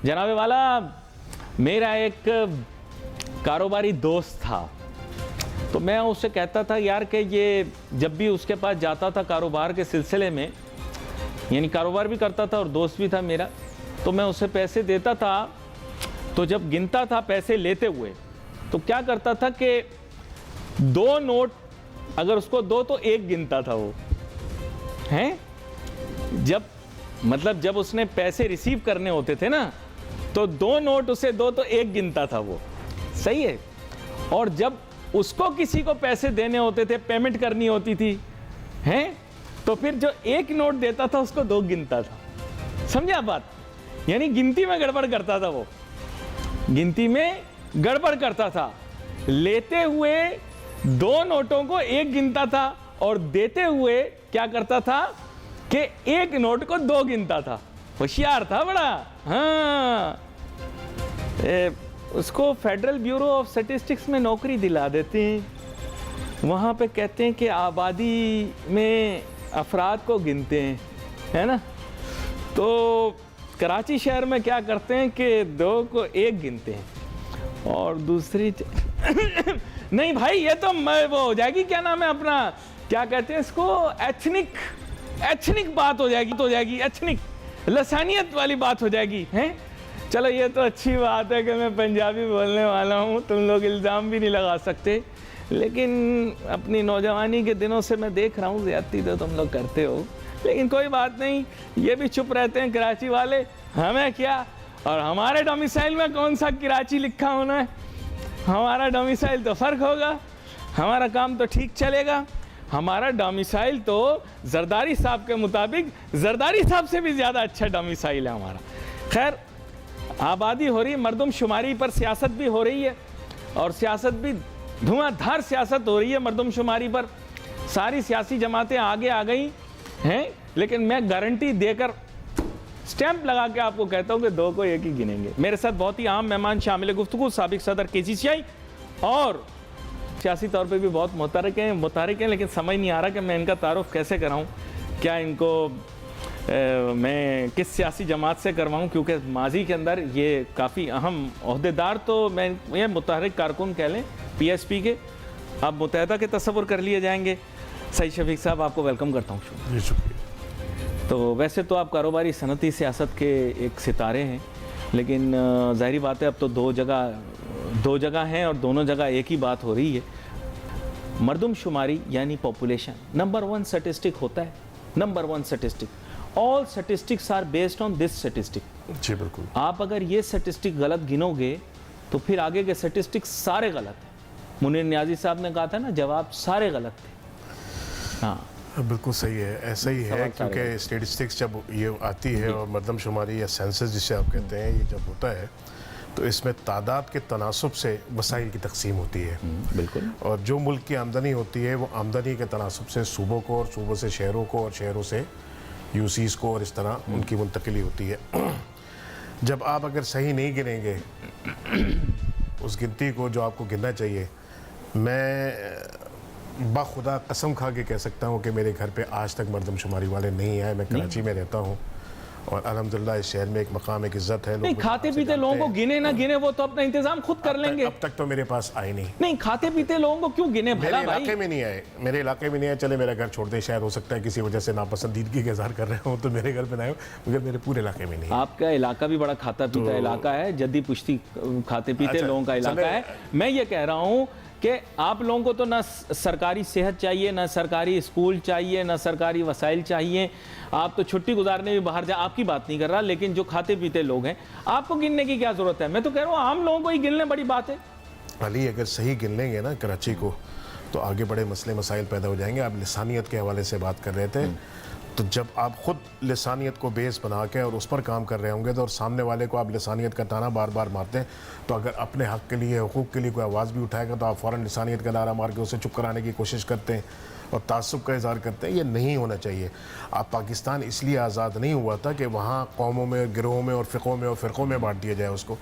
जनाबे वाला, मेरा एक कारोबारी दोस्त था, तो मैं उससे कहता था यार कि ये जब भी उसके पास जाता था कारोबार के सिलसिले में, यानी कारोबार भी करता था और दोस्त भी था मेरा, तो मैं उसे पैसे देता था, तो जब गिनता था पैसे लेते हुए तो क्या करता था कि 2 नोट अगर उसको दो तो 1 गिनता था वो, हैं? जब उसने पैसे रिसीव करने होते थे ना, तो 2 नोट उसे दो तो 1 गिनता था वो, सही है। और जब उसको किसी को पैसे देने होते थे, पेमेंट करनी होती थी, हैं, तो फिर जो 1 नोट देता था उसको 2 गिनता था। समझे आप बात? यानी गिनती में गड़बड़ करता था वो, गिनती में गड़बड़ करता था। लेते हुए 2 नोटों को 1 गिनता था और देते हुए क्या करता था कि 1 नोट को 2 गिनता था। होशियार था बड़ा। हाँ, उसको फेडरल ब्यूरो ऑफ स्टैटिस्टिक्स में नौकरी दिला देते हैं। वहाँ पे कहते हैं कि आबादी में अफराद को गिनते हैं, है ना। तो कराची शहर में क्या करते हैं कि 2 को 1 गिनते हैं और दूसरी नहीं भाई, ये तो वो हो जाएगी, क्या नाम है अपना, क्या कहते हैं इसको, एथनिक बात हो जाएगी, एथनिक लसानियत वाली बात हो जाएगी, हैं। चलो ये तो अच्छी बात है कि मैं पंजाबी बोलने वाला हूँ, तुम लोग इल्ज़ाम भी नहीं लगा सकते, लेकिन अपनी नौजवानी के दिनों से मैं देख रहा हूँ ज़्यादती तो तुम लोग करते हो, लेकिन कोई बात नहीं, ये भी चुप रहते हैं कराची वाले, हमें क्या। और हमारे डोमिसाइल में कौन सा कराची लिखा होना है, हमारा डोमिसाइल तो फ़र्क होगा, हमारा काम तो ठीक चलेगा। हमारा डोमिसाइल तो जरदारी साहब के मुताबिक जरदारी साहब से भी ज़्यादा अच्छा डोमिसाइल है हमारा। खैर, आबादी हो रही है, मरदमशुमारी पर सियासत भी हो रही है, और सियासत भी धुआंधार सियासत हो रही है मरदमशुमारी पर। सारी सियासी जमातें आगे आ गई हैं, लेकिन मैं गारंटी देकर स्टैंप लगा के आपको कहता हूं कि 2 को 1 ही गिनेंगे। मेरे साथ बहुत ही आम मेहमान शामिल गुफ्तगू साबिक सदर KCCI और सियासी तौर पे भी बहुत मुतहरिक हैं, लेकिन समझ नहीं आ रहा कि मैं इनका तारुफ कैसे कराऊं, क्या इनको मैं किस सियासी जमात से करवाऊं, क्योंकि माजी के अंदर ये काफ़ी अहम ओहदेदार, तो मैं ये मुतहरिक कारकुन कह लें PSP के, अब मुत्तहदा के तस्वुर कर लिए जाएंगे। सईद शफीक साहब, आपको वेलकम करता हूँ। शुक्रिया। तो वैसे तो आप कारोबारी सनती सियासत के एक सितारे हैं, लेकिन ज़ाहिरी बात है अब तो दो जगह हैं और दोनों जगह एक ही बात हो रही है। मरदमशुमारी यानी पॉपुलेशन नंबर 1 स्टैटिस्टिक होता है, number 1 statistic. All statistics are based on this statistic. जी बिल्कुल। आप अगर ये स्टैटिस्टिक गलत गिनोगे तो फिर आगे के स्टैटिस्टिक्स सारे गलत हैं। मुनीर नियाज़ी साहब ने कहा था ना, जवाब सारे गलत थे। हाँ बिल्कुल सही है, ऐसा ही है, क्योंकि स्टैटिस्टिक्स जब ये आती है और मरदमशुमारी या सेंसस जिसे आप कहते हैं, ये जब होता है तो इसमें तादाद के तनासुब से वसाइल की तकसीम होती है। बिल्कुल। और जो मुल्क की आमदनी होती है वो आमदनी के तनासुब से सूबों को, और सूबों से शहरों को, और शहरों से यूसीज़ को, और इस तरह उनकी मुंतकिली होती है। जब आप अगर सही नहीं गिनेंगे उस गिनती को जो आपको गिनना चाहिए, मैं बाखुदा कसम खा के कह सकता हूँ कि मेरे घर पे आज तक मरदमशुमारी वाले नहीं आए। मैं कराची में रहता हूँ और अल्हम्दुलिल्लाह इस शहर में एक मकाम, एक इज्जत है। नहीं, खाते पीते लोगों को गिने ना गिने वो तो अपना इंतजाम खुद कर लेंगे। अब तक तो मेरे पास आए नहीं। नहीं, खाते पीते लोगों को क्यों गिने भला भाई? मेरे इलाके में नहीं आए, मेरे इलाके में नहीं आए। चले मेरा घर छोड़ दे, शायद हो सकता है किसी वजह से नापसंदीदगी का इज़हार कर रहे हो तो मेरे घर पे ना आए, मगर मेरे पूरे इलाके में नहीं। आपका इलाका भी बड़ा खाता पीता इलाका है, जद्दी पुश्ती खाते पीते लोगों का इलाका है। मैं ये कह रहा हूँ कि आप लोगों को तो ना सरकारी सेहत चाहिए, ना सरकारी स्कूल चाहिए, ना सरकारी वसाइल चाहिए। आप तो छुट्टी गुजारने भी बाहर जा, आपकी बात नहीं कर रहा, लेकिन जो खाते पीते लोग हैं आपको गिनने की क्या ज़रूरत है? मैं तो कह रहा हूँ आम लोगों को ही गिनने बड़ी बात है। अली, अगर सही गिन लेंगे ना कराची को तो आगे बड़े मसले मसाइल पैदा हो जाएंगे। आप लिसानियत के हवाले से बात कर रहे थे, तो जब आप खुद लिसानियत को बेस बना के और उस पर काम कर रहे होंगे तो, और सामने वाले को आप लिसानियत का ताना बार बार मारते हैं, तो अगर अपने हक़ के लिए, हुकूक के लिए कोई आवाज़ भी उठाएगा तो आप फ़ौरन लिसानियत का नारा मार के उसे चुप कराने की कोशिश करते हैं और तासुब का इज़हार करते हैं। ये नहीं होना चाहिए। आप पाकिस्तान इसलिए आज़ाद नहीं हुआ था कि वहाँ कौमों में, गिरोहों में और फ़िक़ों में बांट दिया जाए उसको।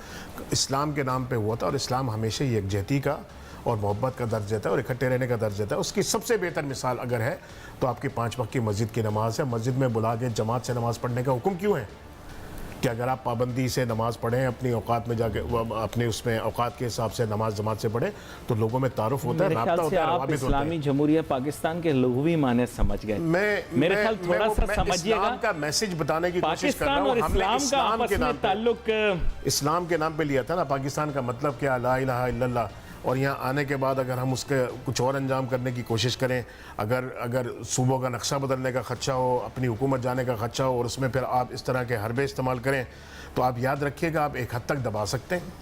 इस्लाम के नाम पर हुआ था और इस्लाम हमेशा यकजहती का और मोहब्बत का दर्ज देता है और इकट्ठे रहने का दर्ज देता है। उसकी सबसे बेहतर मिसाल अगर है तो आपकी 5 वक्त की मस्जिद की नमाज़ है। मस्जिद में बुला के जमात से नमाज़ पढ़ने का हुक्म क्यों है? कि अगर आप पाबंदी से नमाज पढ़ें, अपनी औकात में जाके अपने उसमें औकात के हिसाब से नमाज जमात से पढ़ें, तो लोगों में तारुफ होता है, मेरे राब्ता ख्याल से होता है, आप रवाबित होता है। इस्लामी जमहूरिया पाकिस्तान के लघुवी माने समझ गए। मेरे ख्याल थोड़ा सा समझिएगा, इस्लाम का मैसेज बताने की कोशिश कर रहा पाकिस्तान हूं। और हमने इस्लाम का आपस में ताल्लुक इस्लाम के नाम पे लिया था ना, पाकिस्तान का मतलब क्या, ला इलाहा इल्लल्लाह, और यहाँ आने के बाद अगर हम उसके कुछ और अंजाम करने की कोशिश करें, अगर सूबों का नक्शा बदलने का खदशा हो, अपनी हुकूमत जाने का खदशा हो, और उसमें फिर आप इस तरह के हरबे इस्तेमाल करें, तो आप याद रखिएगा आप एक हद तक दबा सकते हैं।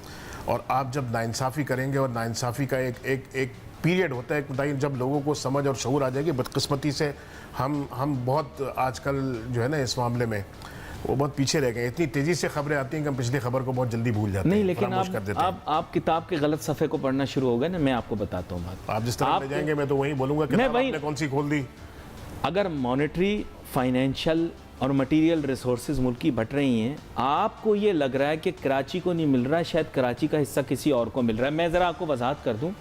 और आप जब नाइंसाफ़ी करेंगे, और नाइंसाफ़ी का एक पीरियड होता है टाइम जब लोगों को समझ और शऊर आ जाएगी। बदकिस्मती से हम बहुत आजकल जो है ना इस मामले में वो बहुत पीछे रह गए। इतनी तेज़ी से खबरें आती हैं कि हम पिछली खबर को बहुत जल्दी भूल जाते हैं। नहीं, लेकिन फरामोश कर देते हैं। आप किताब के गलत सफ़े को पढ़ना शुरू हो गए ना, मैं आपको बताता हूँ बात। आप जिस तरह ले जाएंगे मैं तो वही बोलूँगा कि आपने कौन सी खोल दी। अगर मॉनेटरी, फाइनेंशियल और मटेरियल रिसोर्सेज मुल्क की बट रही हैं, आपको ये लग रहा है कि कराची को नहीं मिल रहा है, शायद कराची का हिस्सा किसी और को मिल रहा है। मैं ज़रा आपको वजाहत कर दूं,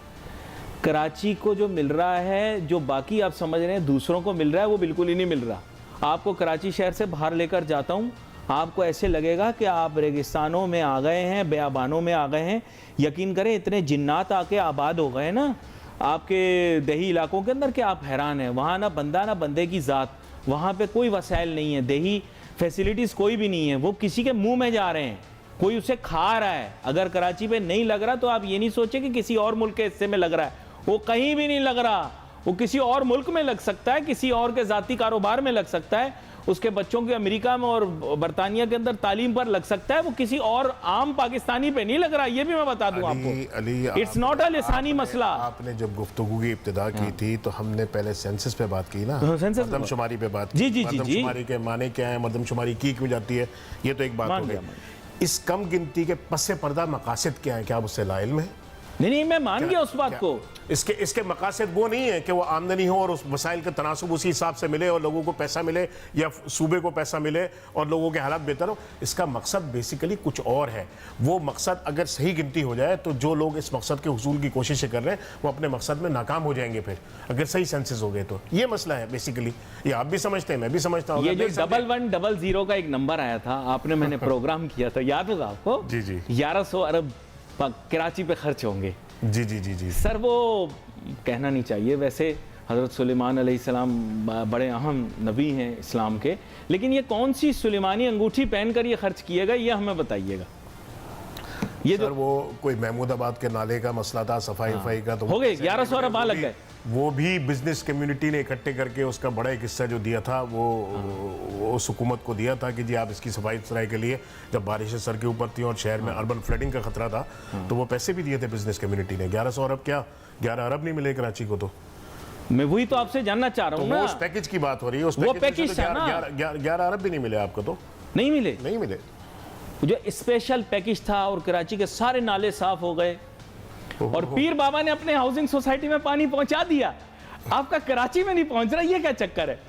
कराची को जो मिल रहा है, जो बाकी आप समझ रहे हैं दूसरों को मिल रहा है, वो बिल्कुल ही नहीं मिल रहा। आपको कराची शहर से बाहर लेकर जाता हूँ, आपको ऐसे लगेगा कि आप रेगिस्तानों में आ गए हैं, बेआबानों में आ गए हैं। यकीन करें, इतने जिन्नात आके आबाद हो गए ना आपके देही इलाकों के अंदर कि आप हैरान हैं। वहाँ ना बंदा ना बंदे की ज़ात, वहाँ पे कोई वसाइल नहीं है, देही फैसिलिटीज़ कोई भी नहीं है, वो किसी के मुंह में जा रहे हैं, कोई उसे खा रहा है। अगर कराची पे नहीं लग रहा तो आप ये नहीं सोचें कि किसी और मुल्क के हिस्से में लग रहा है, वो कहीं भी नहीं लग रहा। वो किसी और मुल्क में लग सकता है, किसी और के ज़ाती कारोबार में लग सकता है, उसके बच्चों के अमेरिका में और बरतानिया के अंदर तालीम पर लग सकता है, वो किसी और आम पाकिस्तानी पे नहीं लग रहा। ये भी मैं बता दूं आपको, इट्स नॉट अ लिसानी मसला। आपने जब गुफ्तगू की इब्तिदा की थी तो हमने पहले सेंसस पे बात की ना, मरदमशुमारी पे बात की। मरदमशुमारी के माने क्या है, मरदमशुमारी की क्यों जाती है, ये तो एक बात हो गई। इस कम गिनती के पस पर्दा मकासद क्या है, क्या आप उससे लाइल में? नहीं, मैं मान गया उस बात को। इसके मकासद वो नहीं है कि वो आमदनी हो और उस वसाइल का तनासुब उसी हिसाब से मिले और लोगों को पैसा मिले या सूबे को पैसा मिले और लोगों के हालात बेहतर हो। इसका मकसद बेसिकली कुछ और है। वो मकसद अगर सही गिनती हो जाए तो जो लोग इस मकसद के हुसूल की कोशिशें कर रहे हैं वो अपने मकसद में नाकाम हो जाएंगे फिर, अगर सही सेंसेस हो गए तो। ये मसला है बेसिकली, ये आप भी समझते हैं, मैं भी समझता हूँ। ये जो 1100 का एक नंबर आया था, आपने मैंने प्रोग्राम किया था, याद होगा आपको? जी जी। 1100 अरब कराची पे खर्च होंगे। जी जी जी जी सर, वो कहना नहीं चाहिए, वैसे हज़रत सुलेमान अलैहिस्सलाम बड़े अहम नबी हैं इस्लाम के, लेकिन ये कौन सी सुलेमानी अंगूठी पहनकर ये खर्च किएगा, ये हमें बताइएगा। ये सर वो कोई महमूदाबाद के नाले का मसला था, सफाई का, तो हो गए 1100 अरब वहाँ लग गए। वो भी बिजनेस कम्युनिटी ने इकट्ठे करके उसका बड़ा एक हिस्सा जो दिया था वो उस हुकूमत को दिया था कि जी आप इसकी सफाई सुथराई के लिए, जब बारिशें सर के ऊपर थी और शहर में अर्बन फ्लडिंग का खतरा था, तो वो पैसे भी दिए थे बिजनेस कम्युनिटी ने। 1100 अरब क्या, 11 अरब नहीं मिले कराची को। तो मैं वही तो आपसे जानना चाह रहा हूँ ना, उस पैकेज की बात हो रही है। उस वो पैकेज था ना, 11 अरब भी नहीं मिले आपको। तो नहीं मिले, नहीं मिले। जो स्पेशल पैकेज था और कराची के सारे नाले साफ हो गए और पीर बाबा ने अपने हाउसिंग सोसाइटी में पानी पहुंचा दिया, आपका कराची में नहीं पहुंच रहा। ये क्या चक्कर है?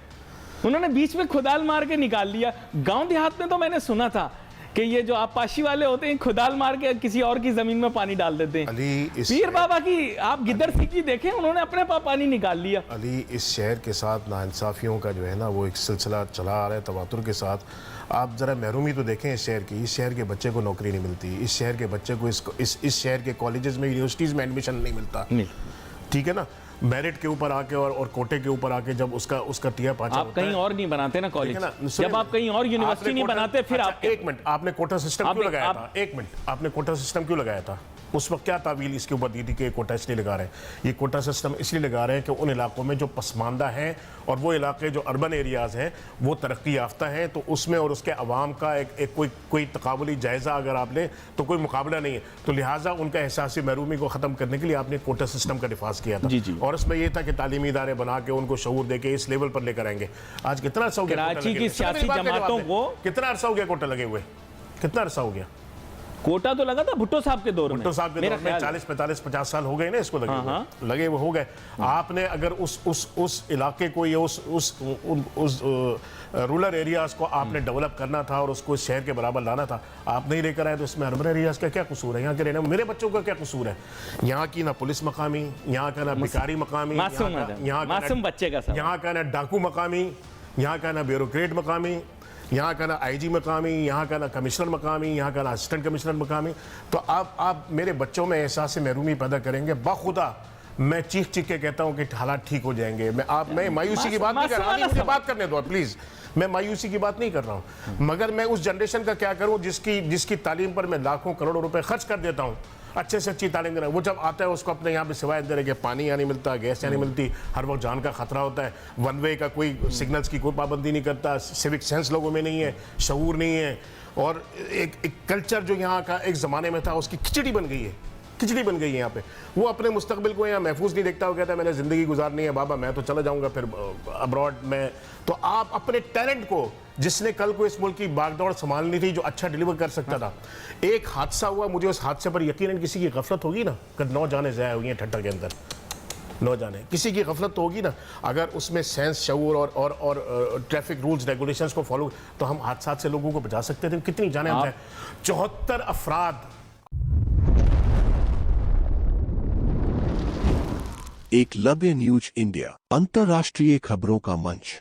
उन्होंने बीच में खुदाल मार के निकाल लिया। गांव देहात में तो मैंने सुना था कि ये जो आपाशी वाले होते हैं खुदाल मार के किसी और की जमीन में पानी डाल देते हैं। पीर बाबा की आप गिद्दर सिक्की देखें, उन्होंने अपने पास पानी निकाल लिया। अली, इस शहर के साथ नाइंसाफियों का जो है ना वो एक सिलसिला चला आ रहा है तवातुर के साथ। आप ज़रा महरूमी तो देखें इस शहर की। इस शहर के बच्चे को नौकरी नहीं मिलती, इस शहर के बच्चे को इस शहर के कॉलेजेस में, यूनिवर्सिटीज़ में एडमिशन नहीं मिलता। ठीक है ना, मेरिट के ऊपर आके और कोटे के ऊपर आके जब उसका टिया पाचा आप कहीं और नहीं बनाते ना कॉलेज, जब आप कहीं और यूनिवर्सिटी नहीं बनाते फिर आप। एक मिनट, आपने कोटा सिस्टम क्यों लगाया था? एक मिनट, आपने कोटा सिस्टम क्यों लगाया था? उस वक्त क्या तावील इसके ऊपर दी थी कि कोटा इसलिए लगा रहे हैं? ये कोटा सिस्टम इसलिए लगा रहे हैं कि उन इलाकों में जो पसमानदा हैं और वो इलाके जो अर्बन एरियाज़ हैं वो तरक्की याफ्ता हैं, तो उसमें और उसके अवाम का एक कोई तकाबुली जायज़ा अगर आप लें तो कोई मुकाबला नहीं है। तो लिहाजा उनका एहसासी महरूमी को ख़त्म करने के लिए आपने कोटा सिस्टम का निफाज किया था। जी। और इसमें यह था कि तालीमी इदारे बना के उनको शऊर दे के इस लेवल पर लेकर आएंगे। आज कितना अर्सा हो गया कराची की सियासी जमातों को, कितना अर्सा हो गया कोटा लगे हुए? कितना अर्सा हो गया? कोटा तो लगा था भुट्टो साहब के दौर में। भुट्टो साहब के दौर में 40, 45, 50 साल हो गए ना इसको लगे वो हो गए। आपने अगर उस इलाके को या उस रूरल एरियाज को आपने डेवलप करना था और उसको इस शहर के बराबर लाना था, आप नहीं लेकर आए, तो इसमें अर्बन एरियाज का क्या कसूर है? यहाँ के रहने मेरे बच्चों का क्या कसूर है? यहाँ की ना पुलिस मकामी, यहाँ का ना भिखारी मकामी, यहाँ का ना डाकू मकामी, यहाँ का ना ब्यूरोक्रेट मकामी, यहाँ का ना आईजी मकामी, यहाँ का ना कमिश्नर मकामी, यहाँ का ना असिस्टेंट कमिश्नर मकामी। तो आप मेरे बच्चों में एहसास महरूमी पैदा करेंगे। बाखुदा मैं चीख चीख के कहता हूँ कि हालात ठीक हो जाएंगे। मैं मायूसी की बात नहीं कर रहा हूँ, मुझे बात करने दो प्लीज। मैं मायूसी की बात नहीं कर रहा हूँ, मगर मैं उस जनरेशन का क्या करूँ जिसकी तालीम पर मैं लाखों करोड़ों रुपए खर्च कर देता हूँ, अच्छे से अच्छी तालीम देना। वो जब आता है उसको अपने यहाँ पे सिवाय दे रहे कि पानी यहाँ नहीं मिलता, गैस यहाँ नहीं मिलती, हर वक्त जान का खतरा होता है, वन वे का कोई सिग्नल्स की कोई पाबंदी नहीं करता, सिविक सेंस लोगों में नहीं है, शऊर नहीं है, और एक कल्चर जो यहाँ का एक ज़माने में था उसकी खिचड़ी बन गई है, खिचड़ी बन गई है यहाँ पे। वो अपने मुस्तकबिल को यहाँ महफूज नहीं देखता, वो कहता है मैंने ज़िंदगी गुजारनी है बाबा, मैं तो चला जाऊँगा फिर अब्रॉड में। तो आप अपने टैलेंट को, जिसने कल को इस मुल्क की बागदौड़ संभालनी थी, जो अच्छा डिलीवर कर सकता था, एक हादसा हुआ, मुझे उस हादसे पर यकीनन किसी की गफलत होगी ना, कि 9 जाने ज़ाया हुई हैं ठट्टा के अंदर, 9 जाने, किसी की गफलत तो होगी ना। अगर उसमें सेंस, शऊर और ट्रैफिक रूल्स रेगुलेशंस को फॉलो, तो हम हादसा से लोगों को बचा सकते थे। कितनी जाने हैं, 74 अफराद। एकलव्य न्यूज इंडिया, अंतर्राष्ट्रीय खबरों का मंच।